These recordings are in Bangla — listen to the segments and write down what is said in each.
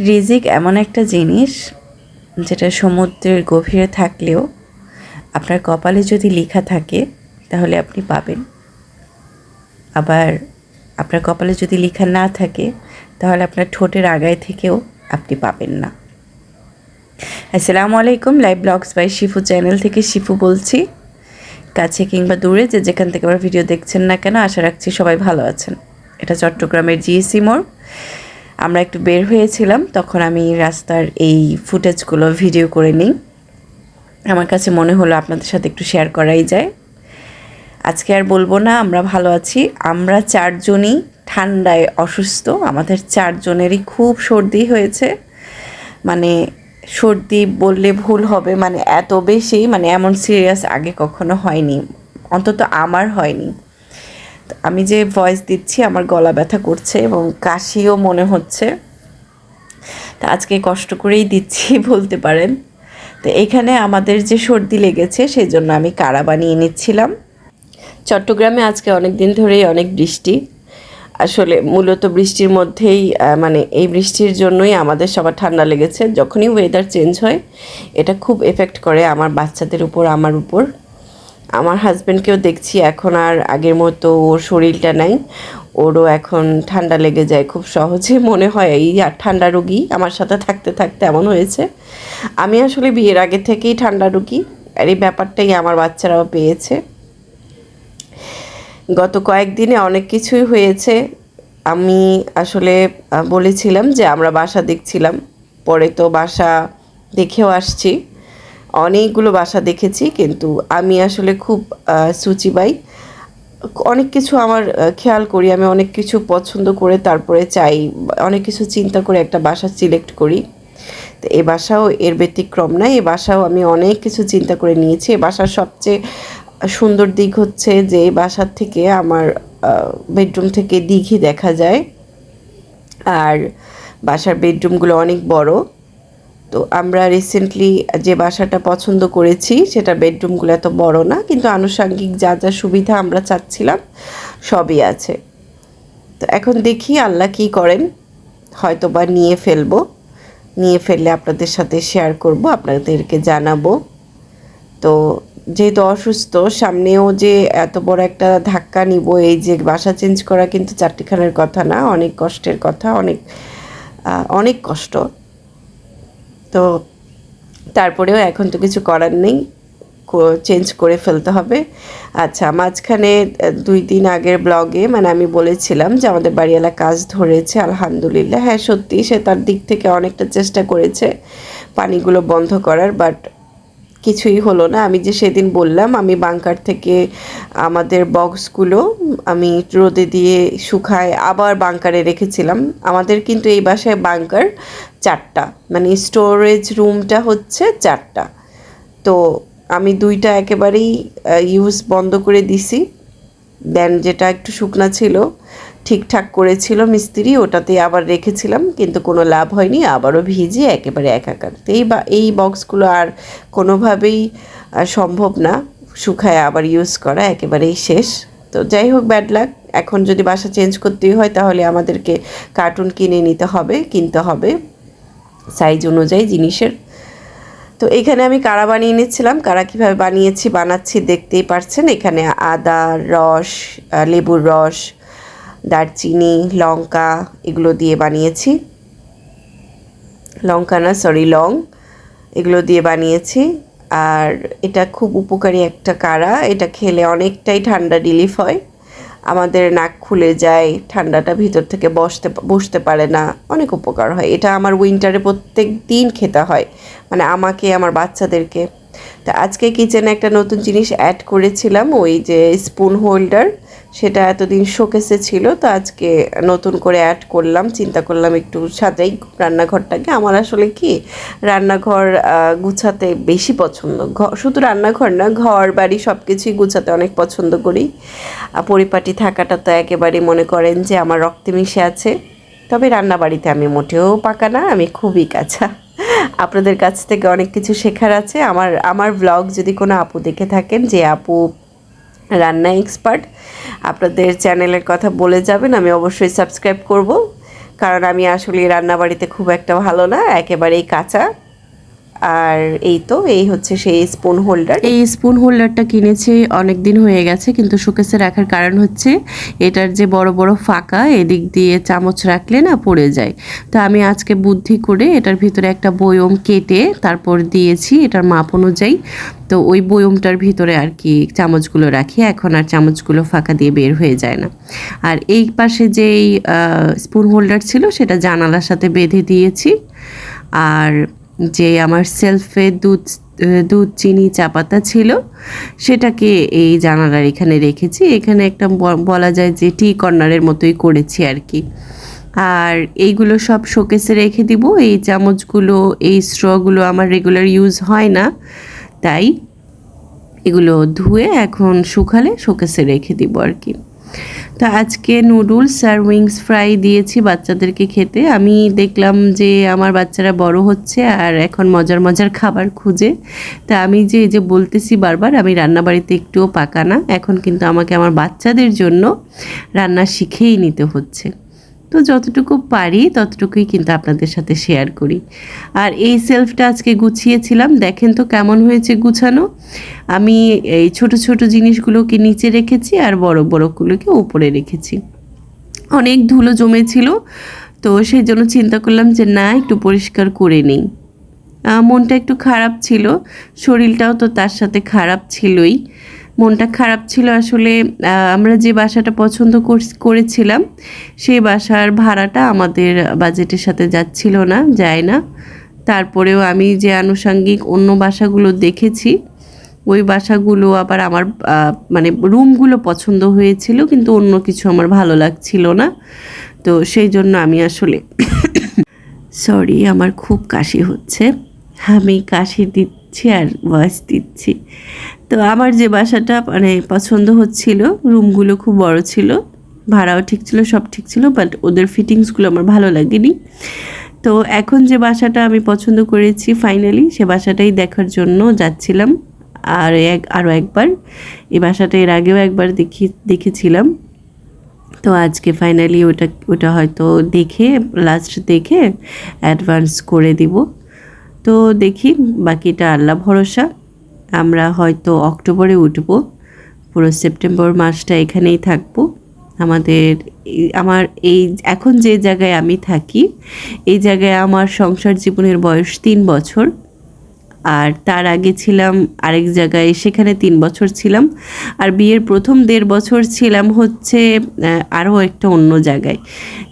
রিজিক এমন একটা জিনিস যেটা সমুদ্রের গভীরে থাকলেও আপনার কপালে যদি লেখা থাকে তাহলে আপনি পাবেন, আবার আপনার কপালে যদি লেখা না থাকে তাহলে আপনার ঠোঁটের আগায় থেকেও আপনি পাবেন না। আসসালামু আলাইকুম, live blogs by Shifu channel থেকে শিফু বলছি। কাছে কিংবা দূরে যে যেখান থেকে আমার ভিডিও দেখছেন না কেন, আশা রাখছি সবাই ভালো আছেন। এটা চট্টগ্রামের জিএসি মোড়। আমরা একটু বের হয়েছিলাম, তখন আমি রাস্তার এই ফুটেজগুলো ভিডিও করে নিই। আমার কাছে মনে হলো আপনাদের সাথে একটু শেয়ার করাই যায়। আজকে আর বলবো না আমরা ভালো আছি, আমরা চারজনই ঠান্ডায় অসুস্থ। আমাদের চারজনেরই খুব সর্দি হয়েছে, মানে সর্দি বললে ভুল হবে, মানে এত বেশি, মানে এমন সিরিয়াস আগে কখনো হয়নি, অন্তত আমার হয়নি। আমি যে ভয়েস দিচ্ছি আমার গলা ব্যথা করছে এবং কাশিও মনে হচ্ছে, তা আজকে কষ্ট করেই দিচ্ছি বলতে পারেন। তো এখানে আমাদের যে সর্দি লেগেছে সেই জন্য আমি কাড়া বানিয়ে নিচ্ছিলাম। চট্টগ্রামে আজকে অনেক দিন ধরেই অনেক বৃষ্টি, আসলে মূলত বৃষ্টির মধ্যেই মানে এই বৃষ্টির জন্যই আমাদের সবার ঠান্ডা লেগেছে। যখনই ওয়েদার চেঞ্জ হয় এটা খুব এফেক্ট করে আমার বাচ্চাদের উপর, আমার উপর। আমার হাজব্যান্ডকেও দেখছি এখন আর আগের মতো ওর শরীরটা নাই, ওরও এখন ঠান্ডা লেগে যায় খুব সহজে, মনে হয় এই ঠান্ডা রোগী আমার সাথে থাকতে থাকতে এমন হয়েছে। আমি আসলে বিয়ের আগে থেকেই ঠান্ডা রোগী, আর এই ব্যাপারটাই আমার বাচ্চারাও পেয়েছে। গত কয়েকদিনে অনেক কিছুই হয়েছে। আমি আসলে বলেছিলাম যে আমরা বাসা দেখছিলাম, পরে তো বাসা দেখেও আসছি, অনেকগুলো বাসা দেখেছি, কিন্তু আমি আসলে খুব সুচিবাই, অনেক কিছু আমার খেয়াল করি, আমি অনেক কিছু পছন্দ করে তারপরে চাই, অনেক কিছু চিন্তা করে একটা বাসা সিলেক্ট করি। তো এই বাসাও এর ব্যতিক্রম না, এই বাসাও আমি অনেক কিছু চিন্তা করে নিয়েছি। এই বাসার সবচেয়ে সুন্দর দিক হচ্ছে যে এই বাসার থেকে আমার বেডরুম থেকে দিঘি দেখা যায়, আর বাসার বেডরুমগুলো অনেক বড়। তো আমরা রিসেন্টলি যে বাসাটা পছন্দ করেছি সেটা বেডরুমগুলো এত বড় না, কিন্তু আনুষঙ্গিক যা যা সুবিধা আমরা চাচ্ছিলাম সবই আছে। তো এখন দেখি আল্লাহ কী করেন, হয়তো বা নিয়ে ফেললে আপনাদের সাথে শেয়ার করব, আপনাদেরকে জানাবো। তো যেহেতু অসুস্থ, সামনেও যে এত বড় একটা ধাক্কা নিব, এই যে বাসা চেঞ্জ করা কিন্তু চারটিখানের কথা না, অনেক কষ্টের কথা, অনেক কষ্ট। তো তারপরেও এখন তো কিছু করার নেই, চেঞ্জ করে ফেলতে হবে। আচ্ছা, মাঝখানে 2 দিন আগের ব্লগে মানে আমি বলেছিলাম যে আমাদের বাড়িওয়ালা কাজ ধরেছে, আলহামদুলিল্লাহ। হ্যাঁ, সত্যি সে তার দিক থেকে অনেকটা চেষ্টা করেছে পানিগুলো বন্ধ করার, বাট কিছুই হলো না। আমি যে সেদিন বললাম আমি বাংকার থেকে আমাদের বক্সগুলো আমি রোদে দিয়ে শুকায় আবার বাংকারে রেখেছিলাম। আমাদের কিন্তু এই বাসায় বাংকার 4টা, মানে স্টোরেজ রুমটা হচ্ছে 4টা। তো আমি 2টা একেবারেই ইউজ বন্ধ করে দিছি, দেন যেটা একটু শুকনা ছিল ঠিকঠাক করেছিল মিস্ত্রি, ওটাতে আবার রেখেছিলাম, কিন্তু কোনো লাভ হয়নি, আবারও ভিজে একেবারে একাকার। তো এই বক্সগুলো আর কোনোভাবেই সম্ভব না শুকায় আবার ইউজ করা, একেবারেই শেষ। তো যাই হোক, ব্যাড লাক। এখন যদি বাসা চেঞ্জ করতেই হয় তাহলে আমাদেরকে কার্টুন কিনতে হবে সাইজ অনুযায়ী জিনিসের। তো এখানে আমি কাড়া বানিয়ে নিচ্ছিলাম। কাড়া কীভাবে বানাচ্ছি দেখতেই পারছেন। এখানে আদা রস, লেবুর রস, দারচিনি, লঙ্কা এগুলো দিয়ে বানিয়েছি, লং এগুলো দিয়ে বানিয়েছি। আর এটা খুব উপকারী একটা কাড়া, এটা খেলে অনেকটাই ঠান্ডা রিলিফ হয়। আমাদের নাক খুলে যায়, ঠান্ডাটা ভিতর থেকে বসতে পারে না, অনেক উপকার হয়। এটা আমার উইন্টারে প্রত্যেক দিন খেতে হয়, মানে আমাকে, আমার বাচ্চাদেরকে। তা আজকে কিচেনে একটা নতুন জিনিস অ্যাড করেছিলাম, ওই যে স্পুন হোল্ডার, সেটা এতদিন শোকেসে ছিল, তো আজকে নতুন করে অ্যাড করলাম। চিন্তা করলাম একটু সাজাই রান্নাঘরটাকে। আমার আসলে কি রান্নাঘর গুছাতে বেশি পছন্দ, শুধু রান্নাঘর না, ঘর বাড়ি সব কিছুই গুছাতে অনেক পছন্দ করি। পরিপাটি থাকাটা তো একেবারে মনে করেন যে আমার রক্তে মিশে আছে। তবে রান্নাবাড়িতে আমি মোটেও পাকা না, আমি খুবই কাঁচা। আপনাদের কাছ থেকে অনেক কিছু শেখার আছে। আমার ব্লগ যদি কোনো আপু দেখে থাকেন, যে আপু রান্না এক্সপার্ট, আপনাদের চ্যানেলের কথা বলে যাবেন, আমি অবশ্যই সাবস্ক্রাইব করব। কারণ আমি আসলে রান্নাবাড়িতে খুব একটা ভালো না, একেবারেই কাঁচা। আর এই হচ্ছে সেই স্পুন হোল্ডার। এই স্পুন হোল্ডারটা কিনেছি অনেক দিন হয়ে গেছে, কিন্তু শোকেসে রাখার কারণ হচ্ছে এটার যে বড় বড় ফাঁকা, এদিক দিয়ে চামচ রাখলে না পড়ে যায়। তো আমি আজকে বুদ্ধি করে এটার ভিতরে একটা বয়ম কেটে তারপর দিয়েছি এটার মাপ অনুযায়ী। তো ওই বয়মটার ভিতরে আর কি চামচগুলো রাখি, এখন আর চামচগুলো ফাঁকা দিয়ে বের হয়ে যায় না। আর এই পাশে যেই স্পুন হোল্ডার ছিল সেটা জানালার সাথে বেঁধে দিয়েছি। আর যে আমার সেলফে দুধ চিনি চা পাতা ছিল সেটাকে এই জানালার এখানে রেখেছি। এখানে একটা বলা যায় যে টি কর্নারের মতোই করেছি আর কি। আর এইগুলো সব শোকেসে রেখে দিব। এই চামচগুলো, এই স্ট্রগুলো আমার রেগুলার ইউজ হয় না, তাই এগুলো ধুয়ে এখন শুকালে শোকেসে রেখে দিব আর কি। তো আজকে নুডলস আর উইংস ফ্রাই দিয়েছি বাচ্চাদেরকে খেতে। আমি দেখলাম যে আমার বাচ্চারা বড় হচ্ছে আর এখন মজার মজার খাবার খুঁজে। তা আমি যে বলতেছি বারবার, আমি রান্নাবাড়িতে একটুও পাকা না। এখন কিন্তু আমাকে আমার বাচ্চাদের জন্য রান্না শিখেই নিতে হচ্ছে। তো যতটুকু পারি ততটুকুই কিন্তু আপনাদের সাথে শেয়ার করি। আর এই সেলফটা আজকে গুছিয়েছিলাম, দেখেন তো কেমন হয়েছে গুছানো। আমি এই ছোট ছোট জিনিসগুলোকে নিচে রেখেছি আর বড় বড়গুলোকে উপরে রেখেছি। অনেক ধুলো জমেছিল, তো সেই জন্য চিন্তা করলাম যে না, একটু পরিষ্কার করে নিই। মনটা একটু খারাপ ছিল, শরীরটাও তো তার সাথে খারাপ ছিলই। মনটা খারাপ ছিল আসলে, আমরা যে বাসাটা পছন্দ করেছিলাম সেই বাসার ভাড়াটা আমাদের বাজেটের সাথে যাচ্ছিল না, যায় না। তারপরেও আমি যে আনুষঙ্গিক অন্য বাসাগুলো দেখেছি, ওই বাসাগুলো আবার আমার মানে রুমগুলো পছন্দ হয়েছিল, কিন্তু অন্য কিছু আমার ভালো লাগছিল না। তো সেই জন্য আমি আসলে সরি, আমার খুব কাশি হচ্ছে, আমি কাশি দিচ্ছি আর ভয়েস দিচ্ছি। তো আমার যে বাসাটা মানে পছন্দ হচ্ছিল, রুমগুলো খুব বড় ছিল, ভাড়াও ঠিক ছিল, সব ঠিক ছিল, বাট ওদের ফিটিংসগুলো আমার ভালো লাগেনি। তো এখন যে বাসাটা আমি পছন্দ করেছি ফাইনালি, সে বাসাটাই দেখার জন্য যাচ্ছিলাম। আরও একবার এই বাসাটা এর আগেও একবার দেখেছিলাম। তো আজকে ফাইনালি ওটা হয়তো লাস্ট দেখে অ্যাডভান্স করে দিব। তো দেখি, বাকিটা আল্লাহ ভরসা। আমরা হয়তো অক্টোবরে উঠব, পুরো সেপ্টেম্বর মাসটা এখানেই থাকবো। আমার এই এখন যে জায়গায় আমি থাকি, এই জায়গায় আমার সংসার জীবনের বয়স 3 বছর। আর তার আগে ছিলাম আরেক জায়গায়, সেখানে 3 বছর ছিলাম। আর বিয়ের প্রথম 1.5 বছর ছিলাম হচ্ছে আরও একটা অন্য জায়গায়।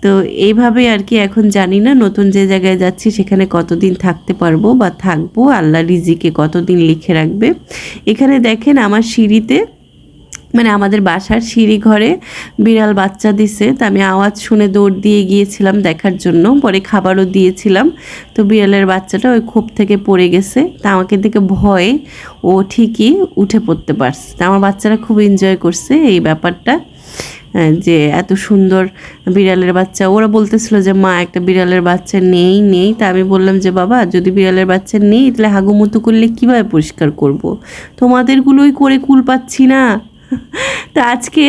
তো এইভাবে আর কি, এখন জানি না নতুন যে জায়গায় যাচ্ছি সেখানে কতদিন থাকতে পারবো বা থাকবো, আল্লাহ রিজিকে কতদিন লিখে রাখবে। এখানে দেখেন আমার সিঁড়িতে, মানে আমাদের বাসার সিঁড়ি ঘরে বিড়াল বাচ্চা দিছে। তা আমি আওয়াজ শুনে দৌড় দিয়ে গিয়েছিলাম দেখার জন্য, পরে খাবারও দিয়েছিলাম। তো বিড়ালের বাচ্চাটা ওই খোপ থেকে পড়ে গেছে, তা আমাকে দেখে ভয়ে ও ঠিকই উঠে পড়তে পারছে। তা আমার বাচ্চারা খুব এনজয় করছে এই ব্যাপারটা, যে এত সুন্দর বিড়ালের বাচ্চা। ওরা বলতেছিল যে মা, একটা বিড়ালের বাচ্চা নেই। তা আমি বললাম যে বাবা, যদি বিড়ালের বাচ্চা নেই তাহলে হাগুমুতু করলে কীভাবে পরিষ্কার করব, তোমাদেরগুলোই করে কুল পাচ্ছি না। তো আজকে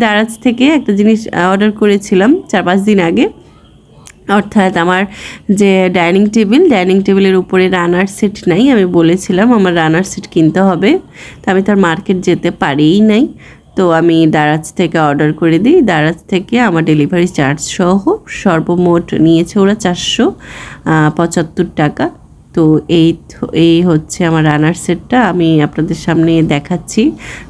দারাজ থেকে একটা জিনিস অর্ডার করেছিলাম 4-5 দিন আগে। অর্থাৎ আমার যে ডাইনিং টেবিলের উপরে রানার সেট নাই, আমি বলেছিলাম আমার রানার সেট কিনতে হবে। তো আমি তার মার্কেট যেতে পারিই নাই। তো আমি দারাজ থেকে অর্ডার করে দিই। দারাজ থেকে আমার ডেলিভারি চার্জ সহ সর্বমোট নিয়েছে ওরা 475 টাকা। তো এই হচ্ছে আমার রানার সেটটা, আমি আপনাদের সামনে দেখাচ্ছি।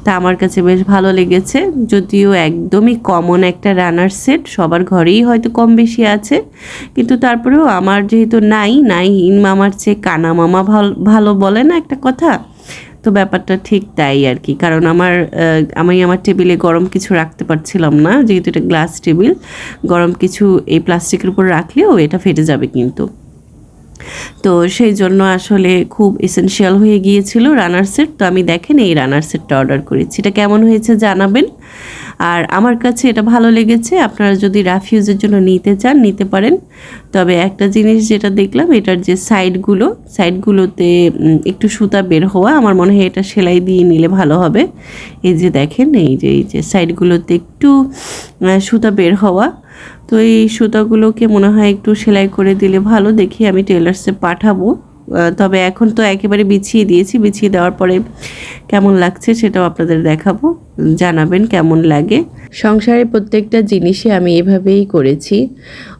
তা আমার কাছে বেশ ভালো লেগেছে, যদিও একদমই কমন একটা রানার সেট, সবার ঘরেই হয়তো কম বেশি আছে, কিন্তু তারপরেও আমার যেহেতু নাই মামার চেয়ে কানা মামা ভালো বলে না একটা কথা, তো ব্যাপারটা ঠিক তাই আর কি। কারণ আমি আমার টেবিলে গরম কিছু রাখতে পারছিলাম না, যেহেতু এটা গ্লাস টেবিল, গরম কিছু এই প্লাস্টিকের উপর রাখলেও এটা ফেটে যাবে কিন্তু। তো সেই জন্য আসলে খুব এসেনশিয়াল হয়ে গিয়েছিল রানার সেট। তো আমি দেখেন এই রানার সেটটা অর্ডার করেছি, এটা কেমন হয়েছে জানাবেন। আর আমার কাছে এটা ভালো লেগেছে, আপনারা যদি রাফ ইউজের জন্য নিতে চান নিতে পারেন। তবে একটা জিনিস যেটা দেখলাম, এটার যে সাইডগুলোতে একটু সুতা বের হওয়া, আমার মনে হয় এটা সেলাই দিয়ে নিলে ভালো হবে। এই যে দেখেন, এই যে সাইডগুলোতে একটু সুতা বের হওয়া, তো এই সুতাগুলোকে মনে হয় একটু সেলাই করে দিলে ভালো, দেখি আমি টেলার্সে পাঠাবো। তবে এখন তো একেবারে বিছিয়ে দিয়েছি, বিছিয়ে দেওয়ার পরে কেমন লাগছে সেটাও আপনাদের দেখাবো, জানাবেন কেমন লাগে। সংসারে প্রত্যেকটা জিনিসই আমি এভাবেই করেছি,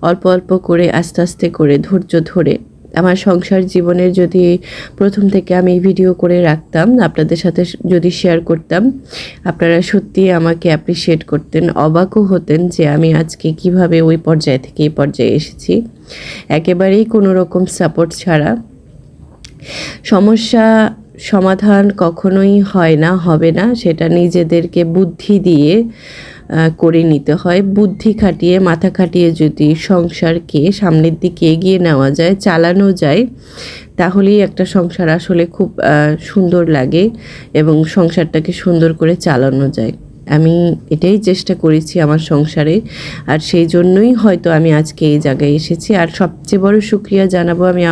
অল্প অল্প করে আস্তে আস্তে করে ধৈর্য ধরে। আমার সংসার জীবনের যদি প্রথম থেকে আমি ভিডিও করে রাখতাম, আপনাদের সাথে যদি শেয়ার করতাম, আপনারা সত্যি আমাকে অ্যাপ্রিসিয়েট করতেন, অবাকও হতেন যে আমি আজকে কিভাবে ওই পর্যায় থেকে এই পর্যায়ে এসেছি, একেবারেই কোনো রকম সাপোর্ট ছাড়া। সমস্যা সমাধান কখনোই হয় না, হবে না, সেটা নিজেদেরকে বুদ্ধি দিয়ে করে নিতে হয়। বুদ্ধি খাটিয়ে, মাথা খাটিয়ে যদি সংসারকে সামনের দিকে এগিয়ে নেওয়া যায়, চালানো যায়, তাহলেই একটা সংসার আসলে খুব সুন্দর লাগে এবং সংসারটাকে সুন্দর করে চালানো যায়। আমি এটাই চেষ্টা করেছি আমার সংসারে, আর সেই জন্যই হয়তো আমি আজকে এই জায়গায় এসেছি। আর সবচেয়ে বড় শুকরিয়া জানাবো আমি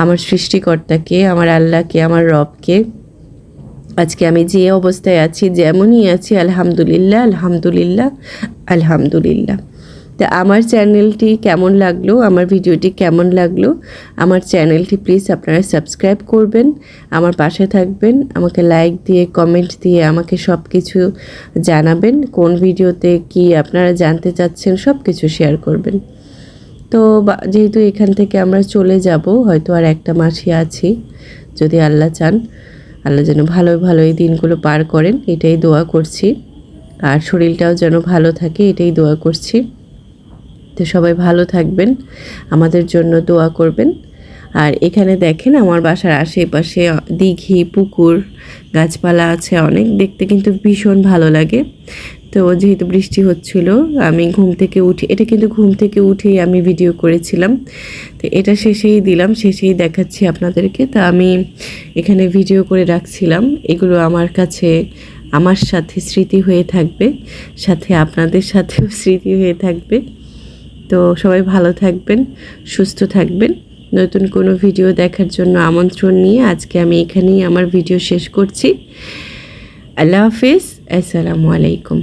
আমার সৃষ্টিকর্তাকে, আমার আল্লাহকে, আমার রবকে। আজকে আমি যে অবস্থায় আছি, যেমনই আছি, আলহামদুলিল্লাহ, আলহামদুলিল্লাহ, আলহামদুলিল্লাহ। তা আমার চ্যানেলটি কেমন লাগলো, আমার ভিডিওটি কেমন লাগলো, আমার চ্যানেলটি প্লিজ আপনারা সাবস্ক্রাইব করবেন, আমার পাশে থাকবেন, আমাকে লাইক দিয়ে, কমেন্ট দিয়ে আমাকে সব কিছু জানাবেন, কোন ভিডিওতে কি আপনারা জানতে চাচ্ছেন সব কিছু শেয়ার করবেন। তো যেহেতু এখান থেকে আমরা চলে যাব, হয়তো আর একটা মাসই আছি, যদি আল্লাহ চান, আল্লাহ যেন ভালো ভালো এই দিনগুলো পার করেন, এটাই দোয়া করছি। আর শরীরটাও যেন ভালো থাকে, এটাই দোয়া করছি। তো সবাই ভালো থাকবেন, আমাদের জন্য দোয়া করবেন। আর এখানে দেখেন আমার বাসার আশেপাশে দিঘি, পুকুর, গাছপালা আছে অনেক, দেখতে কিন্তু ভীষণ ভালো লাগে। তো যেহেতু বৃষ্টি হচ্ছিল, আমি ঘুম থেকে উঠে, এটা কিন্তু ঘুম থেকে উঠেই আমি ভিডিও করেছিলাম, তো এটা শেষেই দিলাম, শেষেই দেখাচ্ছি আপনাদেরকে। তা আমি এখানে ভিডিও করে রাখছিলাম, এগুলো আমার কাছে আমার সাথে স্মৃতি হয়ে থাকবে, সাথে আপনাদের সাথেও স্মৃতি হয়ে থাকবে। তো সবাই ভালো থাকবেন, সুস্থ থাকবেন। নতুন কোনো ভিডিও দেখার জন্য আমন্ত্রণ নিয়ে আজকে আমি এখানেই আমার ভিডিও শেষ করছি। আল্লাহ হাফিজ, আসসালামু আলাইকুম।